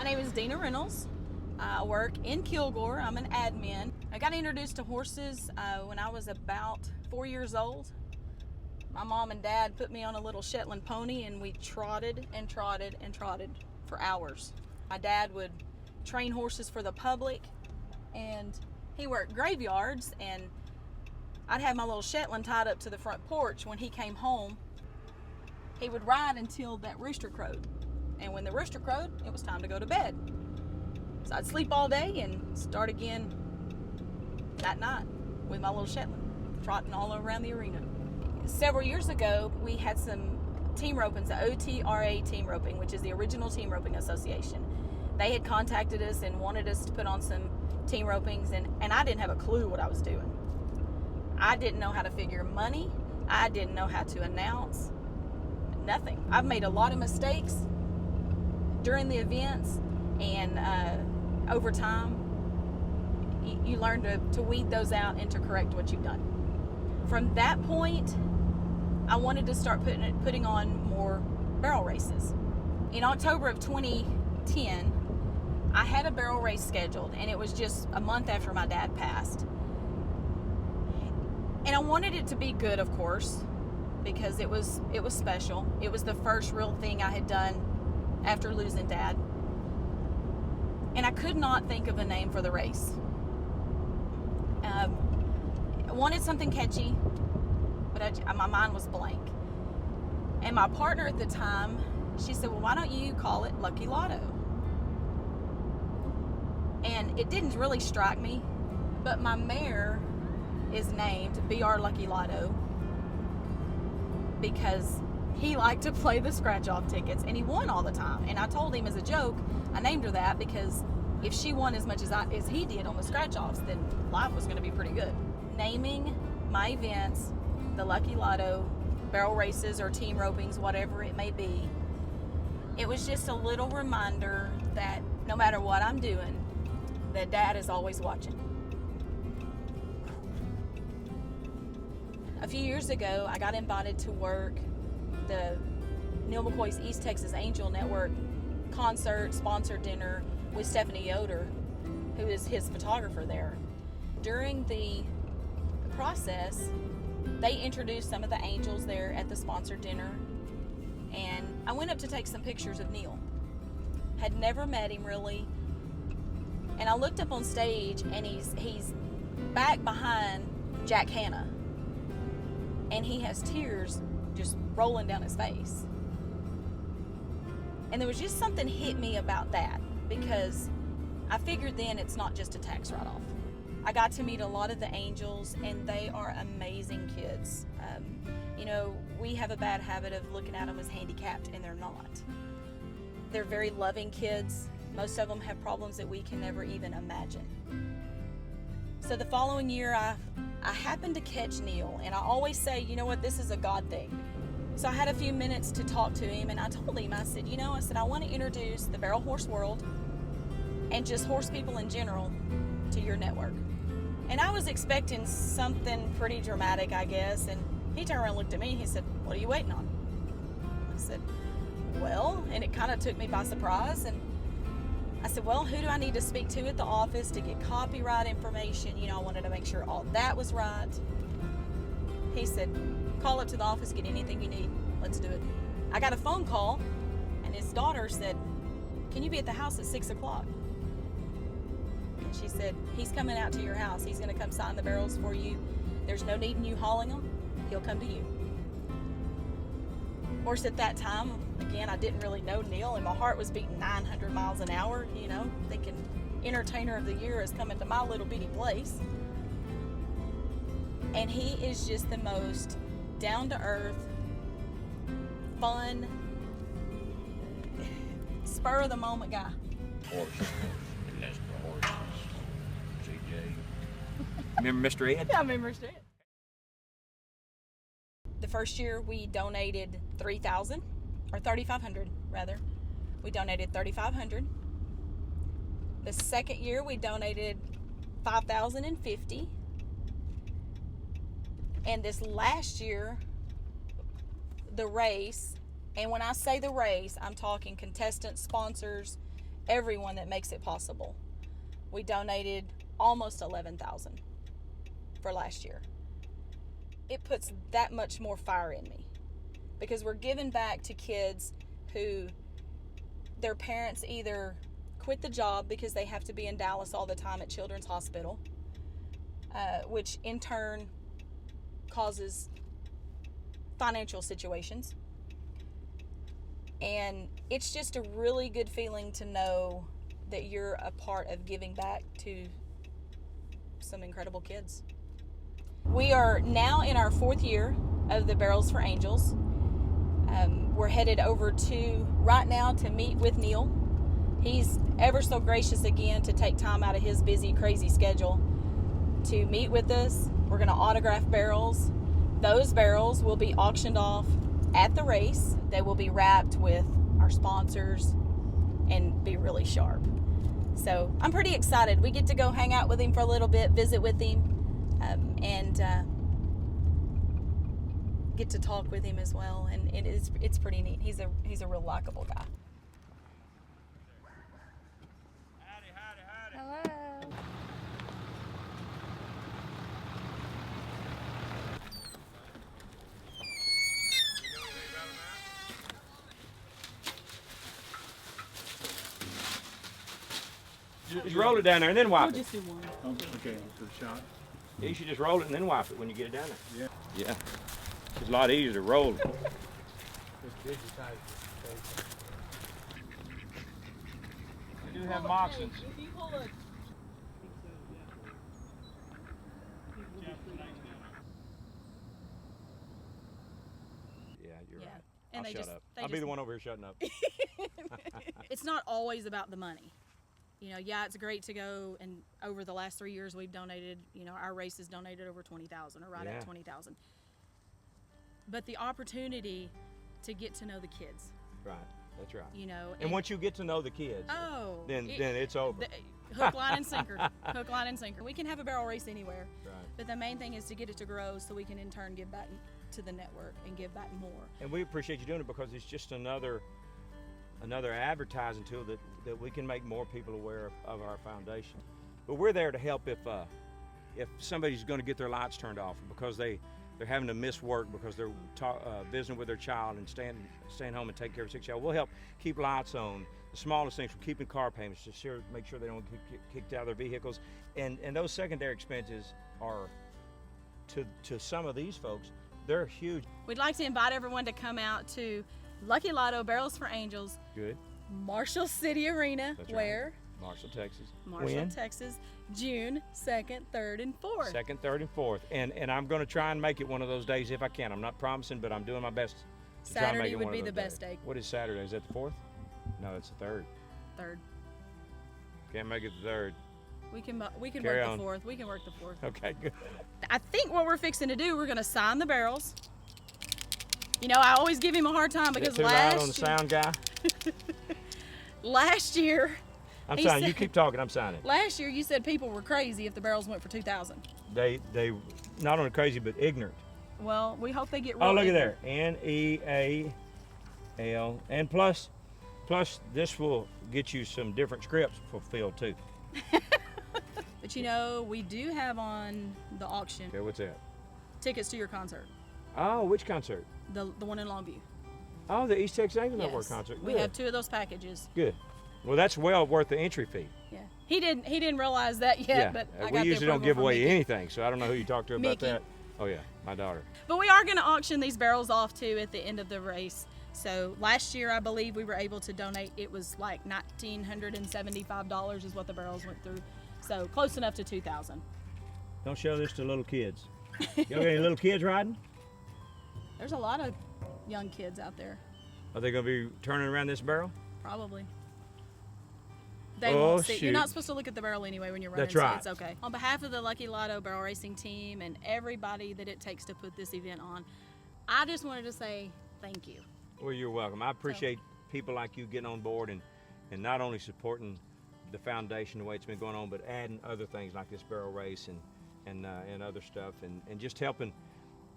name is Dina Reynolds. I work in Kilgore. I'm an admin. I got introduced to horses when I was about 4 years old. My mom and dad put me on a little Shetland pony and we trotted and trotted and trotted for hours. My dad would train horses for the public and he worked graveyards, and I'd have my little Shetland tied up to the front porch. When he came home, he would ride until that rooster crowed. And when the rooster crowed, it was time to go to bed. So I'd sleep all day and start again that night with my little Shetland, trotting all around the arena. Several years ago, we had some team ropings, the OTRA team roping, which is the original team roping association. They had contacted us and wanted us to put on some team ropings, and I didn't have a clue what I was doing. I didn't know how to figure money. I didn't know how to announce. Nothing. I've made a lot of mistakes during the events, and over time, you learn to weed those out and to correct what you've done. From that point, I wanted to start putting on more barrel races. In October of 2010, I had a barrel race scheduled, and it was just a month after my dad passed. And I wanted it to be good, of course, because it was special. It was the first real thing I had done after losing Dad. And I could not think of a name for the race. I wanted something catchy, but my mind was blank. And my partner at the time, she said, well, why don't you call it Lucky Lotto? And it didn't really strike me, but my mare is named BR Lucky Lotto because he liked to play the scratch-off tickets, and he won all the time. And I told him as a joke, I named her that because if she won as much as he did on the scratch-offs, then life was going to be pretty good. Naming my events the Lucky Lotto, barrel races, or team ropings, whatever it may be, it was just a little reminder that no matter what I'm doing, that Dad is always watching. A few years ago, I got invited to work the Neil McCoy's East Texas Angel Network concert sponsored dinner with Stephanie Yoder, who is his photographer there. During the process, they introduced some of the angels there at the sponsored dinner, and I went up to take some pictures of Neil. Had never met him really, and I looked up on stage, and he's back behind Jack Hanna, and he has tears just rolling down his face. And there was just something hit me about that, because I figured then it's not just a tax write-off. I got to meet a lot of the angels, and they are amazing kids. We have a bad habit of looking at them as handicapped, and they're not. They're very loving kids. Most of them have problems that we can never even imagine. So the following year, I happened to catch Neil, and I always say, you know what, this is a God thing. So I had a few minutes to talk to him, and I told him, I said, I want to introduce the barrel horse world and just horse people in general to your network. And I was expecting something pretty dramatic, I guess, and he turned around and looked at me and he said, what are you waiting on? I said, well, and it kind of took me by surprise, and I said, well, who do I need to speak to at the office to get copyright information? I wanted to make sure all that was right. He said, call up to the office, get anything you need. Let's do it. I got a phone call, and his daughter said, can you be at the house at 6 o'clock? And she said, he's coming out to your house. He's going to come sign the barrels for you. There's no need in you hauling them. He'll come to you. Of course, at that time, again, I didn't really know Neil, and my heart was beating 900 miles an hour, thinking Entertainer of the Year is coming to my little bitty place. And he is just the most down-to-earth, fun, spur-of-the-moment guy. Horse. That's the horses. CJ. Remember Mr. Ed? Yeah, I remember Mr. Ed. The first year we donated $3,000, or $3,500 rather. We donated $3,500. The second year we donated $5,050. And this last year, the race, and when I say the race, I'm talking contestants, sponsors, everyone that makes it possible. We donated almost $11,000 for last year. It puts that much more fire in me because we're giving back to kids who their parents either quit the job because they have to be in Dallas all the time at Children's Hospital, which in turn causes financial situations. And it's just a really good feeling to know that you're a part of giving back to some incredible kids. We are now in our 4th year of the Barrels for Angels. We're headed over right now to meet with Neil. He's ever so gracious again to take time out of his busy, crazy schedule to meet with us. We're going to autograph barrels. Those barrels will be auctioned off at the race. They will be wrapped with our sponsors and be really sharp. So I'm pretty excited. We get to go hang out with him for a little bit, visit with him, and get to talk with him as well. And it's pretty neat. He's a real likable guy. Hello. Just roll it down there and then wipe it. Just do one. Okay, for the shot. You should just roll it and then wipe it when you get it down there. Yeah. Yeah. It's a lot easier to roll it. We do have moccasins. If you pull a Yeah, you're Yeah. right. And I'll they shut just- up. they I'll be just- the one over here shutting up. it's not always about the money. You know, yeah, it's great to go, and over the last 3 years we've donated, our race has donated over 20,000 or right Yeah. at 20,000. But the opportunity to get to know the kids, Right. That's right. and once you get to know the kids, then it's over. hook, line, and sinker. Hook, line, and sinker. We can have a barrel race anywhere, Right. but the main thing is to get it to grow so we can in turn give back to the network and give back more. And we appreciate you doing it because it's just another advertising tool that we can make more people aware of our foundation. But we're there to help if somebody's going to get their lights turned off because they're having to miss work because they're visiting with their child and staying home and taking care of a sick child. We'll help keep lights on. The smallest things from keeping car payments to make sure they don't get kicked out of their vehicles. And those secondary expenses are, to some of these folks, they're huge. We'd like to invite everyone to come out to Lucky Lotto Barrels for Angels, Good. Marshall City Arena, That's right. where? Marshall, Texas. Marshall, When? Texas, June 2nd, 3rd, and 4th. 2nd, 3rd, and 4th. And I'm going to try and make it one of those days if I can. I'm not promising, but I'm doing my best to try and make Saturday it would one be of the those best days. day. What is Saturday? Is that the 4th? No, it's the 3rd. 3rd. Can't make it the 3rd. We can Carry work on. the 4th. We can work the 4th. Okay, good. I think what we're fixing to do, we're going to sign the barrels. I always give him a hard time because Too loud on the sound guy. last year, I'm He signing. You said- keep talking. I'm signing. last year you said people were crazy if the barrels went for 2,000. They not only crazy but ignorant. Well, we hope they get. Oh, real look at there. ignorant. NEAL. And plus this will get you some different scripts fulfilled too. But we do have on the auction Okay, what's that? tickets to your concert, Oh, which concert? the one in Longview. Oh, the East Texas Angel Network Yes. concert. We Good. have 2 of those packages. Good. Well, that's well worth the entry fee. Yeah, he didn't realize that yet, but I got we the usually don't approval give from away Mickey. anything, so I don't know who you talked to about Mickey. that. Oh yeah, my daughter. But we are going to auction these barrels off too at the end of the race. So last year, I believe we were able to donate. It was like $1,975 is what the barrels went through. So close enough to 2,000. Don't show this to little kids. You got any little kids riding? There's a lot of young kids out there, Are they going to be turning around this barrel? probably. They Oh, won't see. You're shoot. not supposed to look at the barrel anyway when you're running. That's right. So it's okay. On behalf of the Lucky Lotto Barrel Racing team and everybody that it takes to put this event on, I just wanted to say thank you. Well, you're welcome. I appreciate people like you getting on board and not only supporting the foundation the way it's been going on, but adding other things like this barrel race and other stuff and just helping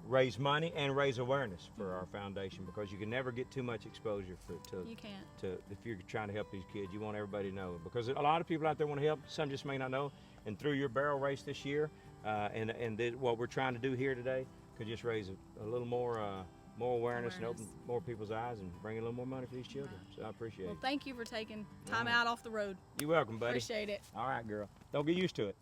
raise money and raise awareness for our foundation, because you can never get too much exposure You can't. if you're trying to help these kids. You want everybody to know, because a lot of people out there want to help. Some just may not know. And through your barrel race this year, what we're trying to do here today could just raise a little more awareness and open more people's eyes and bring a little more money for these children. So I appreciate Well, it. thank you for taking time out off the road. You're welcome, buddy. Appreciate it. All right, girl. Don't get used to it.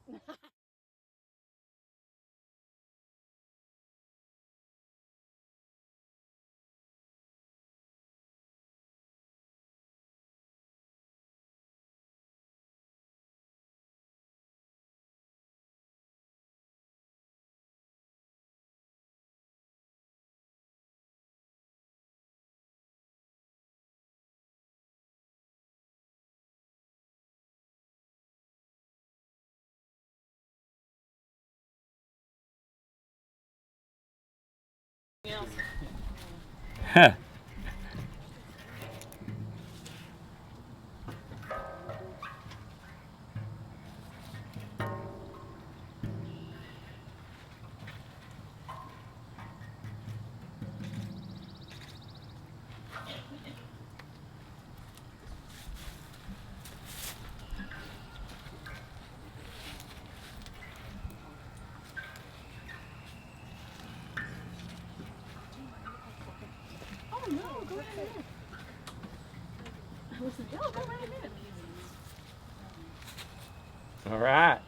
Oh no, go right ahead. I was like, oh, go right ahead. All right.